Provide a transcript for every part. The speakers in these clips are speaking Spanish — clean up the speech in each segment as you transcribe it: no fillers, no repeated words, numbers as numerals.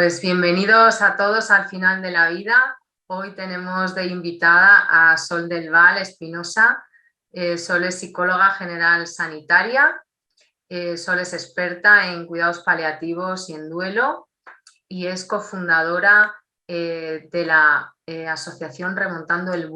Pues bienvenidos a todos al final de la vida. Hoy tenemos de invitada a Sol del Val Espinosa. Sol es psicóloga general sanitaria. Sol es experta en cuidados paliativos y en duelo y es cofundadora de la asociación Remontando el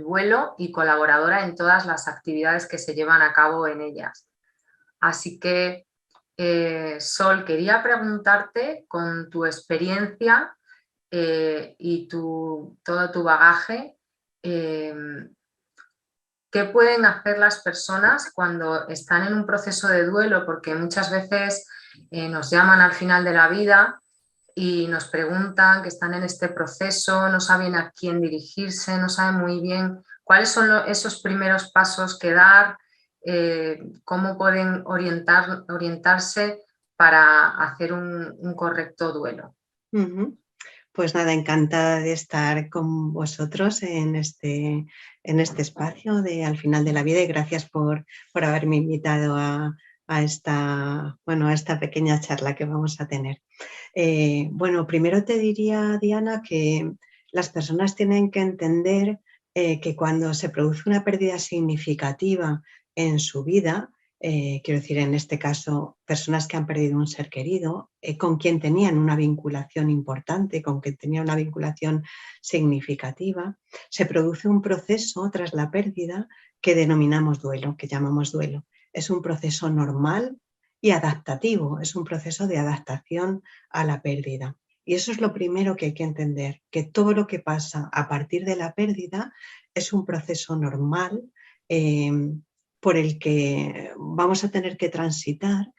Vuelo y colaboradora en todas las actividades que se llevan a cabo en ellas. Así que Sol, quería preguntarte, con tu experiencia y todo tu bagaje, ¿qué pueden hacer las personas cuando están en un proceso de duelo? Porque muchas veces nos llaman al final de la vida y nos preguntan que están en este proceso, no saben a quién dirigirse, no saben muy bien cuáles son esos primeros pasos que dar, cómo pueden orientarse para hacer un correcto duelo. Pues nada, encantada de estar con vosotros en este espacio de Al final de la vida, y gracias por haberme invitado a esta pequeña charla que vamos a tener. Bueno, primero te diría, Diana, que las personas tienen que entender que cuando se produce una pérdida significativa en su vida, quiero decir, en este caso, personas que han perdido un ser querido, con quien tenían una vinculación importante, con quien tenían una vinculación significativa, se produce un proceso tras la pérdida que denominamos duelo, que llamamos duelo. Es un proceso normal y adaptativo, es un proceso de adaptación a la pérdida. Y eso es lo primero que hay que entender, que todo lo que pasa a partir de la pérdida es un proceso normal por el que vamos a tener que transitar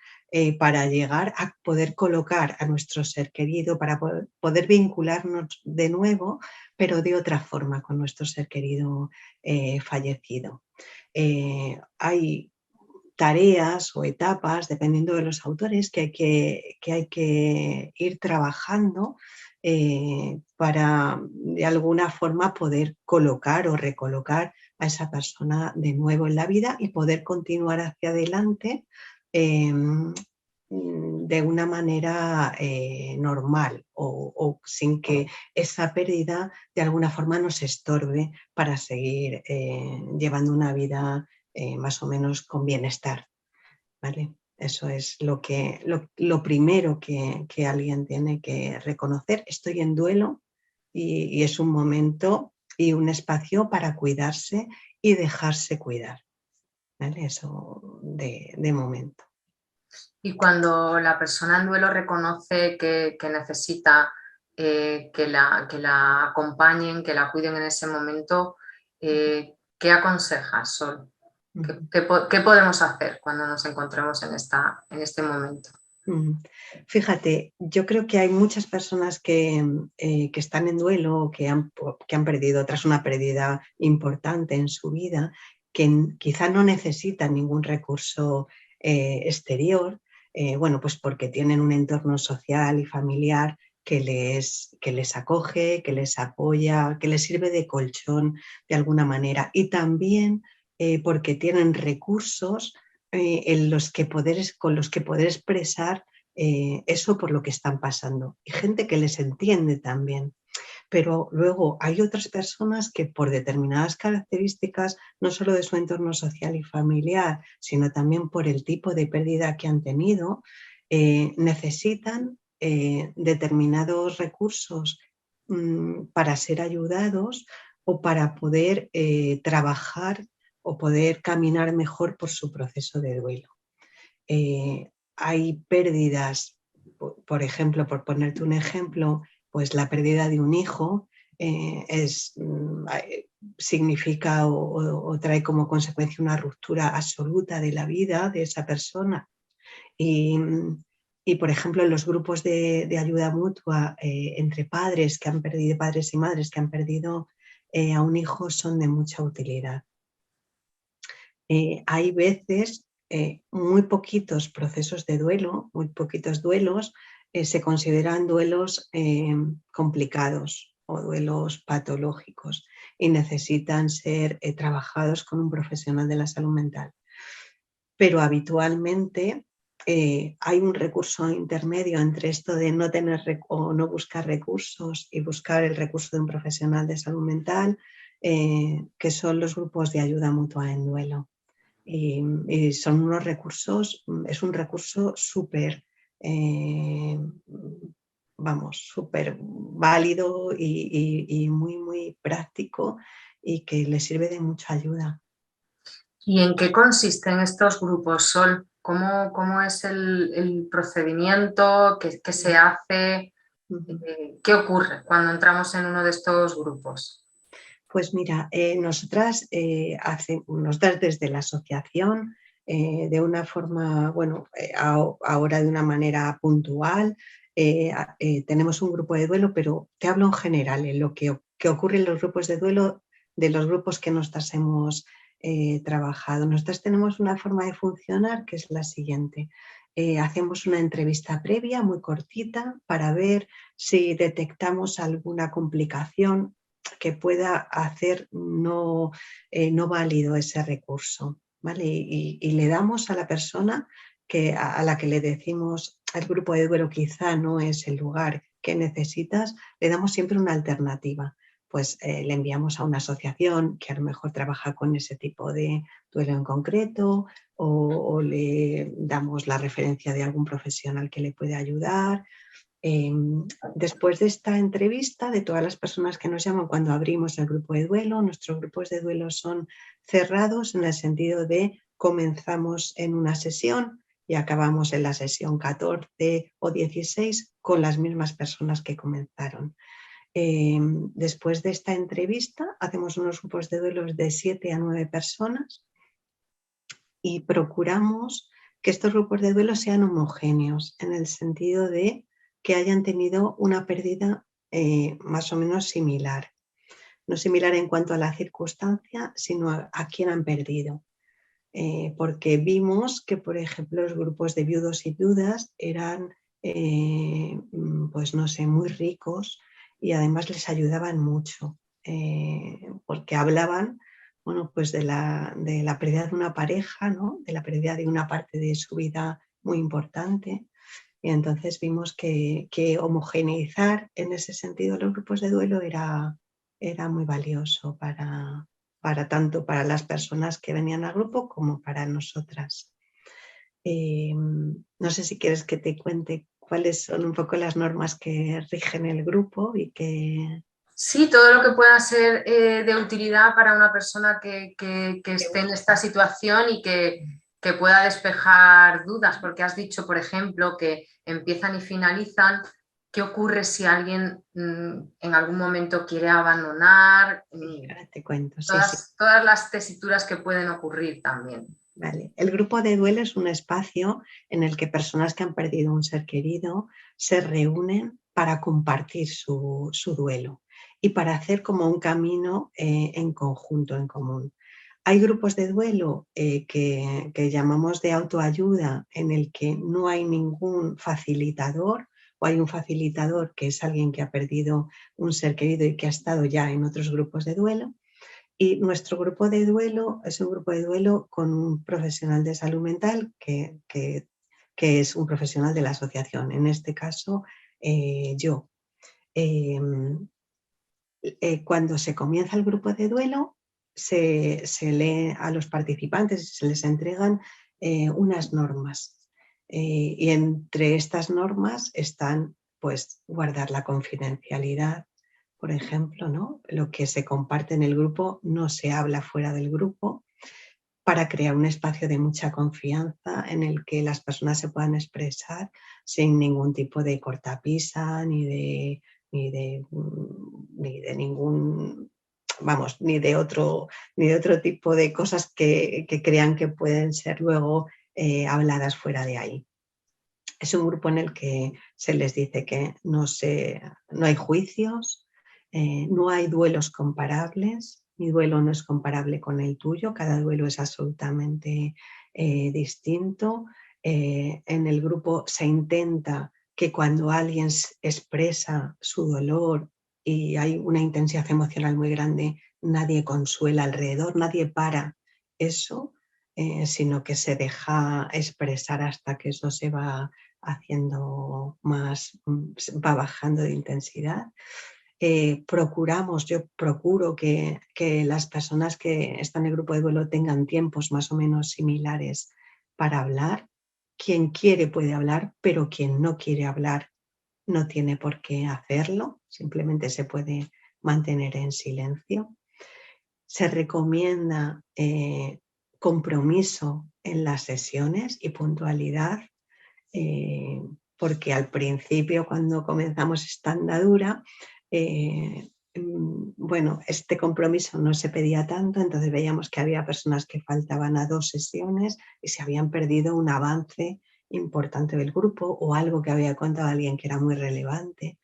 para llegar a poder colocar a nuestro ser querido, para poder vincularnos de nuevo, pero de otra forma con nuestro ser querido fallecido. Hay tareas o etapas, dependiendo de los autores, que hay que ir trabajando para de alguna forma poder colocar o recolocar a esa persona de nuevo en la vida y poder continuar hacia adelante de una manera normal o sin que esa pérdida de alguna forma nos estorbe para seguir llevando una vida más o menos con bienestar, ¿vale? Eso es lo primero que alguien tiene que reconocer. Estoy en duelo y es un momento y un espacio para cuidarse y dejarse cuidar, ¿vale? Eso de momento. Y cuando la persona en duelo reconoce que necesita que la acompañen, que la cuiden en ese momento, ¿qué aconsejas, Sol? ¿Qué podemos hacer cuando nos encontremos en este momento? Fíjate, yo creo que hay muchas personas que están en duelo, que han perdido tras una pérdida importante en su vida, que quizá no necesitan ningún recurso exterior, bueno, pues porque tienen un entorno social y familiar que les acoge, que les apoya, que les sirve de colchón de alguna manera, y también porque tienen recursos con los que poder expresar eso por lo que están pasando. Y gente que les entiende también. Pero luego hay otras personas que por determinadas características, no solo de su entorno social y familiar, sino también por el tipo de pérdida que han tenido, necesitan determinados recursos para ser ayudados o para poder trabajar o poder caminar mejor por su proceso de duelo. Hay pérdidas, por ejemplo, por ponerte un ejemplo, pues la pérdida de un hijo significa o trae como consecuencia una ruptura absoluta de la vida de esa persona. Y por ejemplo, en los grupos de ayuda mutua entre padres y madres que han perdido a un hijo son de mucha utilidad. Hay veces muy poquitos procesos de duelo, muy poquitos duelos se consideran duelos complicados o duelos patológicos y necesitan ser trabajados con un profesional de la salud mental. Pero habitualmente hay un recurso intermedio entre esto de no tener o no buscar recursos y buscar el recurso de un profesional de salud mental, que son los grupos de ayuda mutua en duelo. Y son unos recursos, es un recurso súper, súper válido y muy, muy práctico y que le sirve de mucha ayuda. ¿Y en qué consisten estos grupos, Sol? ¿Cómo es el procedimiento? ¿Qué se hace? ¿Qué ocurre cuando entramos en uno de estos grupos? Pues mira, nosotras desde la asociación, de una forma, ahora de una manera puntual, tenemos un grupo de duelo, pero te hablo en general, en lo que ocurre en los grupos de duelo, de los grupos que nosotras hemos trabajado. Nosotras tenemos una forma de funcionar que es la siguiente. Hacemos una entrevista previa muy cortita para ver si detectamos alguna complicación que pueda hacer no válido ese recurso, ¿vale? Y le damos a la persona a la que le decimos el grupo de duelo quizá no es el lugar que necesitas, le damos siempre una alternativa. Pues le enviamos a una asociación que a lo mejor trabaja con ese tipo de duelo en concreto o le damos la referencia de algún profesional que le puede ayudar. Después de esta entrevista, de todas las personas que nos llaman cuando abrimos el grupo de duelo, nuestros grupos de duelo son cerrados en el sentido de comenzamos en una sesión y acabamos en la sesión 14 o 16 con las mismas personas que comenzaron. Después de esta entrevista hacemos unos grupos de duelos de 7 a 9 personas y procuramos que estos grupos de duelo sean homogéneos en el sentido de que hayan tenido una pérdida más o menos similar. No similar en cuanto a la circunstancia, sino a quién han perdido. Porque vimos que, por ejemplo, los grupos de viudos y viudas eran, pues no sé, muy ricos y además les ayudaban mucho, porque hablaban, bueno, pues de la pérdida de una pareja, ¿no? De la pérdida de una parte de su vida muy importante. Y entonces vimos que homogeneizar en ese sentido los grupos de duelo era muy valioso tanto para las personas que venían al grupo como para nosotras. No sé si quieres que te cuente cuáles son un poco las normas que rigen el grupo y que... Sí, todo lo que pueda ser de utilidad para una persona que esté en esta situación y que pueda despejar dudas, porque has dicho, por ejemplo, que empiezan y finalizan. ¿Qué ocurre si alguien en algún momento quiere abandonar? Ahora te cuento, sí. Todas las tesituras que pueden ocurrir también. Vale. El grupo de duelo es un espacio en el que personas que han perdido un ser querido se reúnen para compartir su duelo y para hacer como un camino en conjunto, en común. Hay grupos de duelo que llamamos de autoayuda, en el que no hay ningún facilitador, o hay un facilitador que es alguien que ha perdido un ser querido y que ha estado ya en otros grupos de duelo. Y nuestro grupo de duelo es un grupo de duelo con un profesional de salud mental que es un profesional de la asociación, en este caso yo. Cuando se comienza el grupo de duelo, se lee a los participantes y se les entregan unas normas. Y entre estas normas están, pues, guardar la confidencialidad, por ejemplo, ¿no? Lo que se comparte en el grupo no se habla fuera del grupo, para crear un espacio de mucha confianza en el que las personas se puedan expresar sin ningún tipo de cortapisa ni de ningún, vamos, ni de otro tipo de cosas que crean que pueden ser luego habladas fuera de ahí. Es un grupo en el que se les dice que no hay juicios, no hay duelos comparables. Mi duelo no es comparable con el tuyo, cada duelo es absolutamente distinto. En el grupo se intenta que cuando alguien expresa su dolor y hay una intensidad emocional muy grande, nadie consuela alrededor, nadie para eso. sino que se deja expresar hasta que eso se va haciendo más, va bajando de intensidad. Yo procuro que las personas que están en el grupo de duelo tengan tiempos más o menos similares para hablar. Quien quiere puede hablar, pero quien no quiere hablar no tiene por qué hacerlo, simplemente se puede mantener en silencio. Se recomienda compromiso en las sesiones y puntualidad, porque al principio, cuando comenzamos esta andadura, bueno, este compromiso no se pedía tanto, entonces veíamos que había personas que faltaban a 2 sesiones y se habían perdido un avance importante del grupo o algo que había contado alguien que era muy relevante.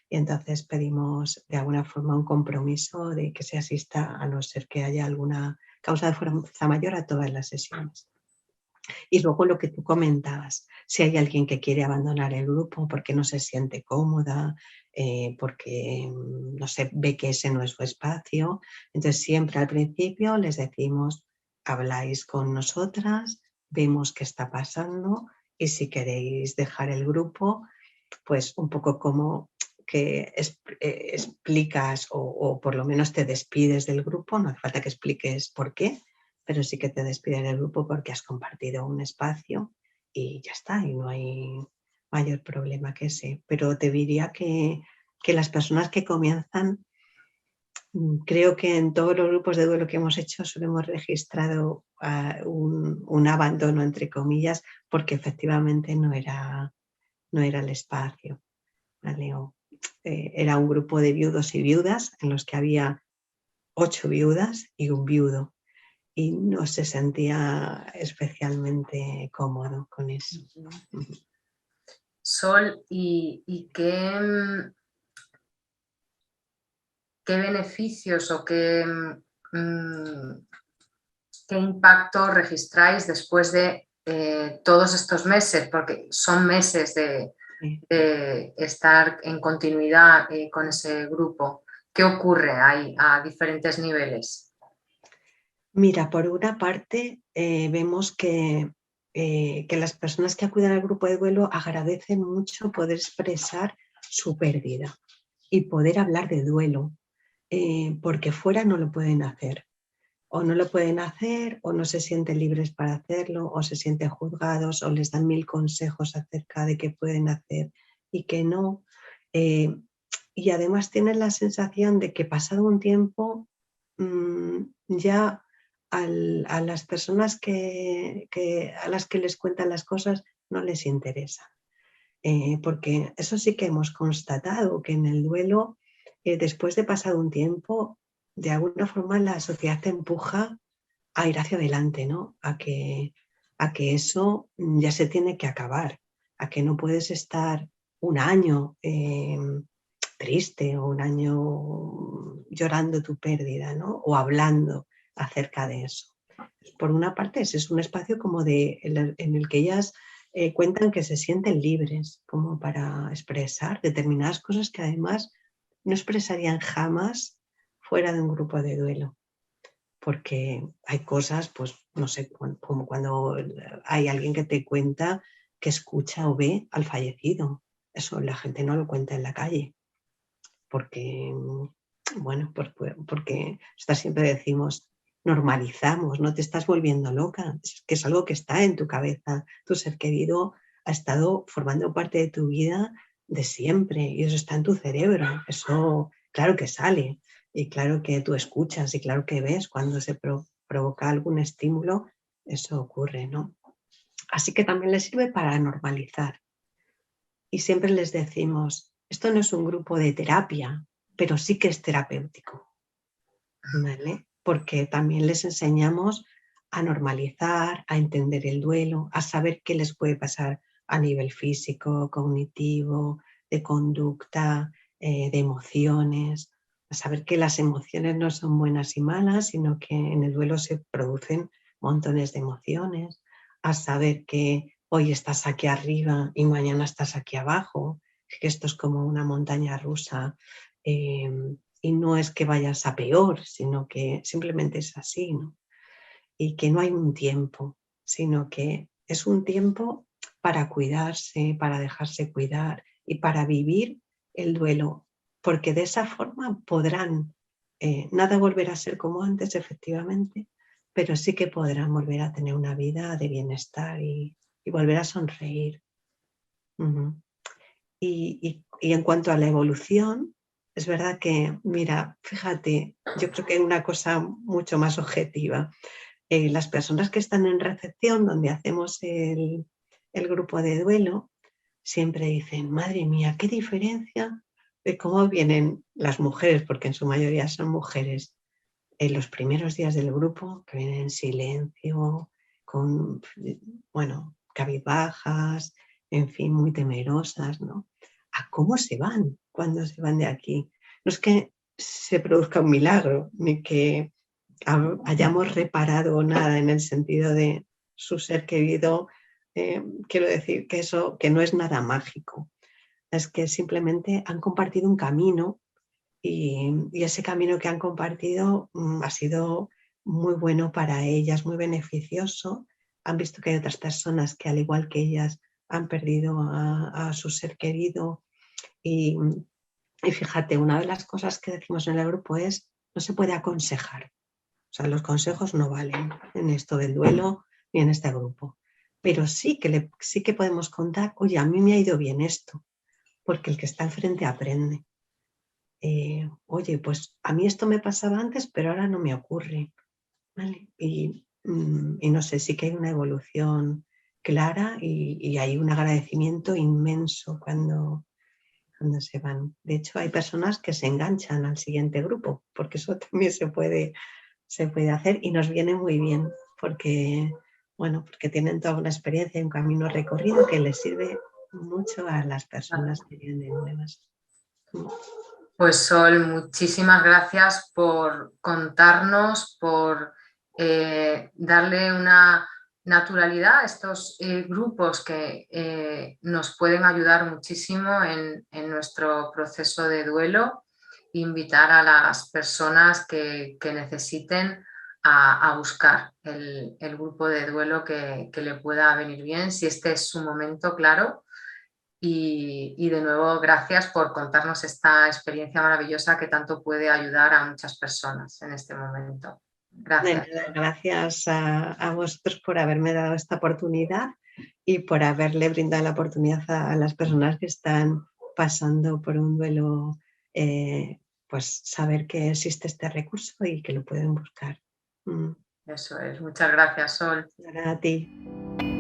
Y entonces pedimos de alguna forma un compromiso de que se asista, a no ser que haya alguna causa de fuerza mayor, a todas las sesiones. Y luego lo que tú comentabas, si hay alguien que quiere abandonar el grupo porque no se siente cómoda, porque, no sé, ve que ese no es su espacio, entonces siempre al principio les decimos, habláis con nosotras, vemos qué está pasando y si queréis dejar el grupo, pues un poco como que explicas o por lo menos te despides del grupo, no hace falta que expliques por qué, pero sí que te despides del grupo porque has compartido un espacio y ya está, y no hay mayor problema que ese. Pero te diría que las personas que comienzan, creo que en todos los grupos de duelo que hemos hecho solo hemos registrado un abandono, entre comillas, porque efectivamente no era el espacio. ¿Vale? Era un grupo de viudos y viudas en los que había 8 viudas y un viudo y no se sentía especialmente cómodo con eso. Sol, ¿y qué beneficios o qué impacto registráis después de todos estos meses? Porque son meses de estar en continuidad con ese grupo. ¿Qué ocurre ahí a diferentes niveles? Mira, por una parte vemos que las personas que acuden al grupo de duelo agradecen mucho poder expresar su pérdida y poder hablar de duelo, porque fuera no lo pueden hacer. O no lo pueden hacer, o no se sienten libres para hacerlo, o se sienten juzgados, o les dan 1000 consejos acerca de qué pueden hacer y qué no. Y además tienen la sensación de que pasado un tiempo ya a las personas a las que les cuentan las cosas no les interesa. Porque eso sí que hemos constatado, que en el duelo, después de pasado un tiempo, de alguna forma la sociedad te empuja a ir hacia adelante, ¿no? A que eso ya se tiene que acabar, a que no puedes estar un año triste o un año llorando tu pérdida, ¿no? O hablando acerca de eso. Por una parte, ese es un espacio como en el que ellas cuentan que se sienten libres como para expresar determinadas cosas que además no expresarían jamás fuera de un grupo de duelo. Porque hay cosas, pues no sé, como cuando hay alguien que te cuenta que escucha o ve al fallecido. Eso la gente no lo cuenta en la calle. Porque, bueno, porque siempre decimos, normalizamos, no te estás volviendo loca, es que es algo que está en tu cabeza. Tu ser querido ha estado formando parte de tu vida de siempre y eso está en tu cerebro. Eso, claro que sale y claro que tú escuchas y claro que ves cuando se provoca algún estímulo, eso ocurre, ¿no? Así que también les sirve para normalizar. Y siempre les decimos, esto no es un grupo de terapia, pero sí que es terapéutico, ¿vale? Porque también les enseñamos a normalizar, a entender el duelo, a saber qué les puede pasar a nivel físico, cognitivo, de conducta, de emociones, a saber que las emociones no son buenas y malas, sino que en el duelo se producen montones de emociones, a saber que hoy estás aquí arriba y mañana estás aquí abajo, que esto es como una montaña rusa. Y no es que vayas a peor, sino que simplemente es así, ¿no? y que no hay un tiempo, sino que es un tiempo para cuidarse, para dejarse cuidar y para vivir el duelo, porque de esa forma podrán, nada volverá a ser como antes, efectivamente, pero sí que podrán volver a tener una vida de bienestar y volver a sonreír. Ujú. Y en cuanto a la evolución, es verdad que, mira, fíjate, yo creo que hay una cosa mucho más objetiva. Las personas que están en recepción, donde hacemos el grupo de duelo, siempre dicen, madre mía, qué diferencia de cómo vienen las mujeres, porque en su mayoría son mujeres, en los primeros días del grupo, que vienen en silencio, con, bueno, cabizbajas, en fin, muy temerosas, ¿no? A cómo se van cuando se van de aquí. No es que se produzca un milagro, ni que hayamos reparado nada en el sentido de su ser querido. Quiero decir que eso, que no es nada mágico, es que simplemente han compartido un camino y ese camino que han compartido ha sido muy bueno para ellas, muy beneficioso. Han visto que hay otras personas que, al igual que ellas, han perdido a su ser querido. Y, y fíjate, una de las cosas que decimos en el grupo es, no se puede aconsejar. O sea, los consejos no valen en esto del duelo ni en este grupo. Pero sí que podemos contar, oye, a mí me ha ido bien esto, porque el que está enfrente aprende. Oye, pues a mí esto me pasaba antes, pero ahora no me ocurre, ¿vale? Y no sé, sí que hay una evolución clara y hay un agradecimiento inmenso cuando se van. De hecho, hay personas que se enganchan al siguiente grupo, porque eso también se puede hacer y nos viene muy bien, porque, bueno, porque tienen toda una experiencia y un camino recorrido que les sirve mucho a las personas que vienen nuevas. Pues Sol, muchísimas gracias por contarnos, por darle una naturalidad a estos grupos que nos pueden ayudar muchísimo en nuestro proceso de duelo. Invitar a las personas que necesiten a buscar el grupo de duelo que le pueda venir bien, si este es su momento, claro. Y de nuevo, gracias por contarnos esta experiencia maravillosa que tanto puede ayudar a muchas personas en este momento. De Gracias. nada, gracias a vosotros por haberme dado esta oportunidad y por haberle brindado la oportunidad a las personas que están pasando por un duelo, pues saber que existe este recurso y que lo pueden buscar. Eso es. Muchas gracias, Sol. Ahora a ti.